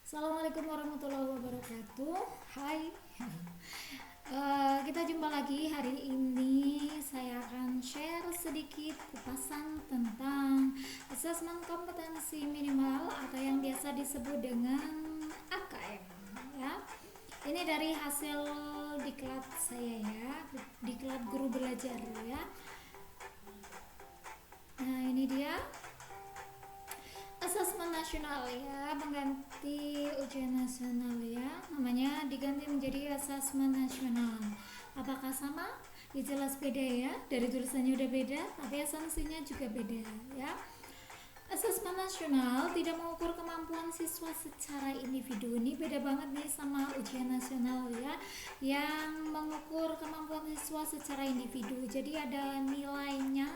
Assalamualaikum warahmatullahi wabarakatuh. Hai. Kita jumpa lagi hari ini. Saya akan share sedikit kupasan tentang asesmen kompetensi minimal atau yang biasa disebut dengan AKM. Ya, ini dari hasil diklat saya ya, diklat guru belajar ya. Nah, ini dia asesmen nasional ya, mengganti ujian nasional ya, namanya diganti menjadi asesmen nasional. Apakah sama? Ya jelas beda ya, dari tulisannya udah beda, tapi esensinya juga beda ya. Asesmen nasional tidak mengukur kemampuan siswa secara individu. Ini beda banget nih sama ujian nasional ya, yang mengukur kemampuan siswa secara individu. Jadi ada nilainya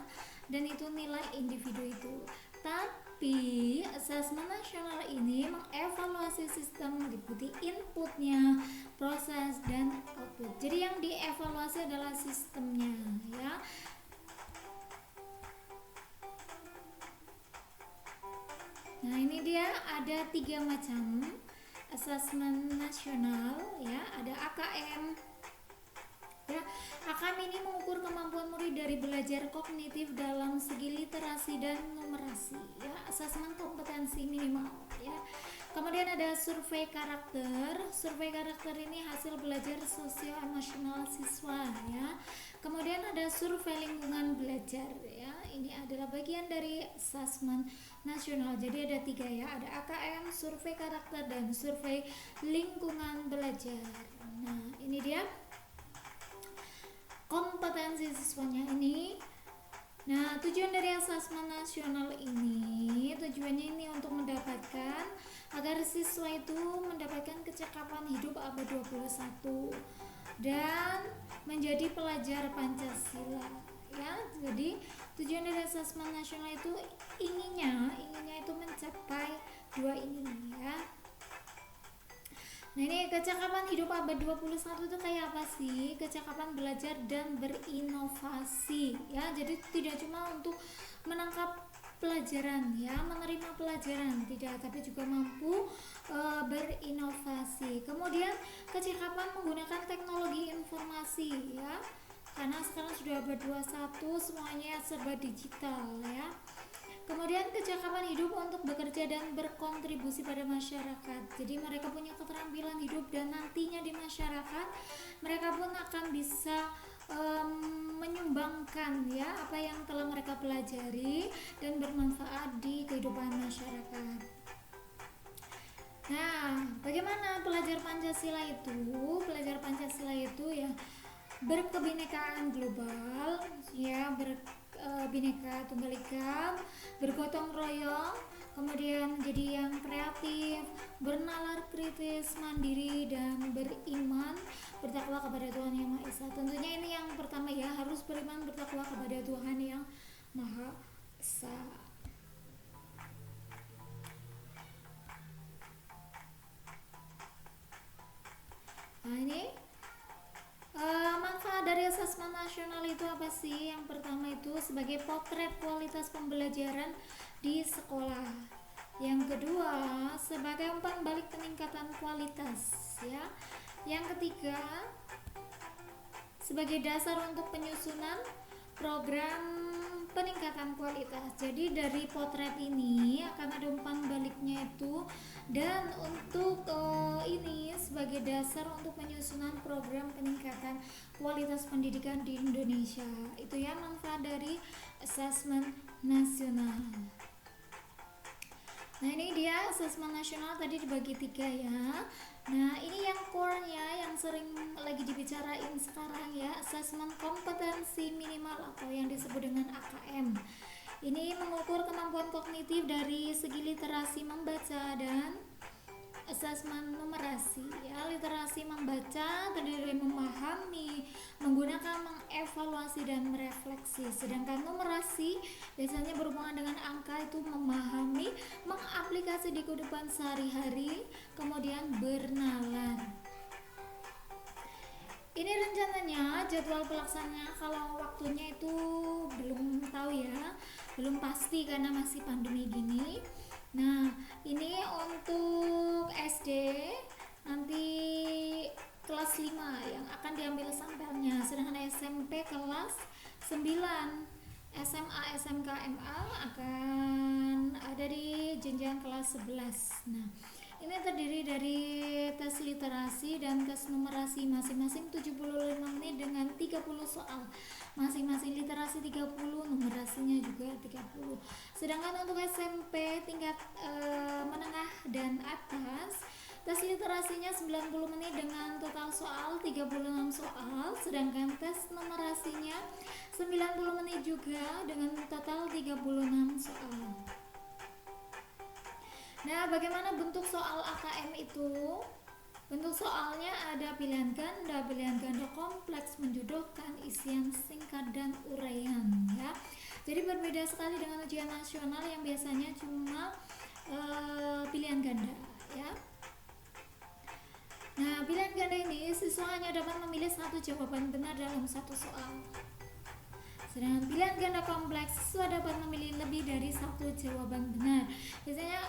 dan itu nilai individu itu. Tapi asesmen nasional ini mengevaluasi sistem meliputi inputnya, proses, dan output. Jadi yang dievaluasi adalah sistemnya ya. Nah, ini dia ada 3 macam asesmen nasional ya, ada AKM ya. AKM ini mengukur kemampuan murid dari belajar kognitif dalam segi literasi dan numerasi ya, asesmen kompetensi minimal ya. Kemudian ada survei karakter. Survei karakter ini hasil belajar sosio-emosional siswa ya. Kemudian ada survei lingkungan belajar ya. Ini adalah bagian dari asesmen nasional. Jadi ada 3 ya. Ada AKM, survei karakter, dan survei lingkungan belajar. Nah, ini dia kompetensi siswanya ini. Nah, tujuan dari asesmen nasional ini, tujuannya ini untuk mendapatkan agar siswa itu mendapatkan kecakapan hidup abad 21 dan menjadi pelajar Pancasila ya. Jadi tujuan dari asesmen nasional itu inginnya itu mencapai 2 ini ya. Nah, ini kecakapan hidup abad 21 itu kayak apa sih? Kecakapan belajar dan berinovasi ya. Jadi tidak cuma untuk menangkap pelajaran ya, menerima pelajaran tidak, tapi juga mampu berinovasi. Kemudian kecakapan menggunakan teknologi informasi ya. Karena sekarang sudah abad 21, semuanya serba digital ya. Kemudian kecakapan hidup untuk bekerja dan berkontribusi pada masyarakat. Jadi mereka punya keterampilan hidup dan nantinya di masyarakat mereka pun akan bisa menyumbangkan ya apa yang telah mereka pelajari dan bermanfaat di kehidupan masyarakat. Nah, bagaimana pelajar Pancasila itu? Pelajar Pancasila itu ya berkebinekaan global ya, bineka tunggal ika, bergotong royong, kemudian jadi yang kreatif, bernalar kritis, mandiri, dan beriman, bertakwa kepada Tuhan Yang Maha Esa. Tentunya ini yang pertama ya, harus beriman bertakwa kepada Tuhan Yang Maha Esa. Nah, ini manfaat dari asesmen nasional itu apa sih? Yang pertama itu sebagai potret kualitas pembelajaran di sekolah. Yang kedua sebagai umpan balik peningkatan kualitas ya. Yang ketiga sebagai dasar untuk penyusunan program peningkatan kualitas. Jadi dari potret ini akan ada umpan baliknya itu, dan untuk ini sebagai dasar untuk penyusunan program peningkatan kualitas pendidikan di Indonesia. Itu ya manfaat dari asesmen nasional. Nah, ini dia asesmen nasional tadi dibagi 3 ya. Nah, ini yang core-nya yang sering lagi dibicarain sekarang ya, asesmen kompetensi minimal atau yang disebut dengan AKM. Ini mengukur kemampuan kognitif dari segi literasi membaca dan asesmen numerasi ya. Literasi membaca terdiri dari memahami, menggunakan, mengevaluasi, dan merefleksi. Sedangkan numerasi biasanya berhubungan dengan angka, itu memahami, mengaplikasi di kehidupan sehari-hari, kemudian bernalar. Ini rencananya jadwal pelaksanaannya kalau waktunya itu belum tahu ya, belum pasti karena masih pandemi gini. Nah, ini untuk SD 5 yang akan diambil sampelnya, sedangkan SMP kelas 9, SMA, SMK, MA akan ada di jenjang kelas 11. Nah, ini terdiri dari tes literasi dan tes numerasi masing-masing 75 menit dengan 30 soal. Masing-masing literasi 30, numerasinya juga 30. Sedangkan untuk SMP tingkat menengah dan atas, tes literasinya 90 menit dengan total soal 36 soal, sedangkan tes numerasinya 90 menit juga dengan total 36 soal. Nah, bagaimana bentuk soal AKM itu? Bentuk soalnya ada pilihan ganda kompleks, menjodohkan, isian singkat dan uraian, ya. Jadi berbeda sekali dengan ujian nasional yang biasanya cuma pilihan ganda, ya. Nah, pilihan ganda ini siswa hanya dapat memilih satu jawaban benar dalam satu soal. Sedangkan pilihan ganda kompleks, siswa dapat memilih lebih dari satu jawaban benar. Biasanya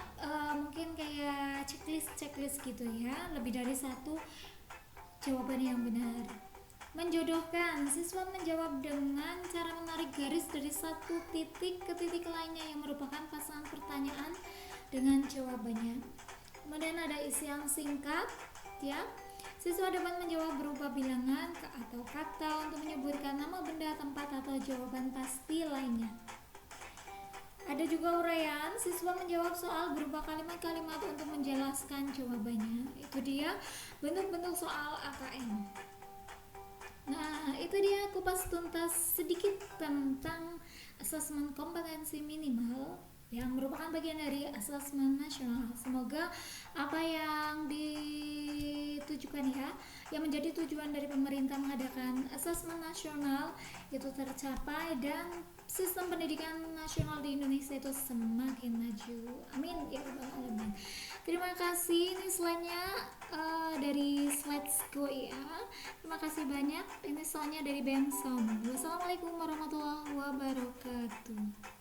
mungkin kayak checklist gitu ya, lebih dari satu jawaban yang benar. Menjodohkan, siswa menjawab dengan cara menarik garis dari satu titik ke titik lainnya yang merupakan pasangan pertanyaan dengan jawabannya. Kemudian ada isian singkat, ya. Siswa dapat menjawab berupa bilangan atau kata untuk menyebutkan nama benda, tempat, atau jawaban pasti lainnya. Ada juga uraian, siswa menjawab soal berupa kalimat-kalimat untuk menjelaskan jawabannya. Itu dia bentuk-bentuk soal AKM. Nah, itu dia kupas tuntas sedikit tentang asesmen kompetensi minimal yang merupakan bagian dari asesmen nasional. Semoga apa yang ditujukan yang menjadi tujuan dari pemerintah mengadakan asesmen nasional itu tercapai dan sistem pendidikan nasional di Indonesia itu semakin maju. Amin ya rabbal alamin. Terima kasih. Ini slide-nya dari Slides Go ya. Terima kasih banyak. Ini soalnya dari Bang Sound. Wassalamualaikum warahmatullahi wabarakatuh.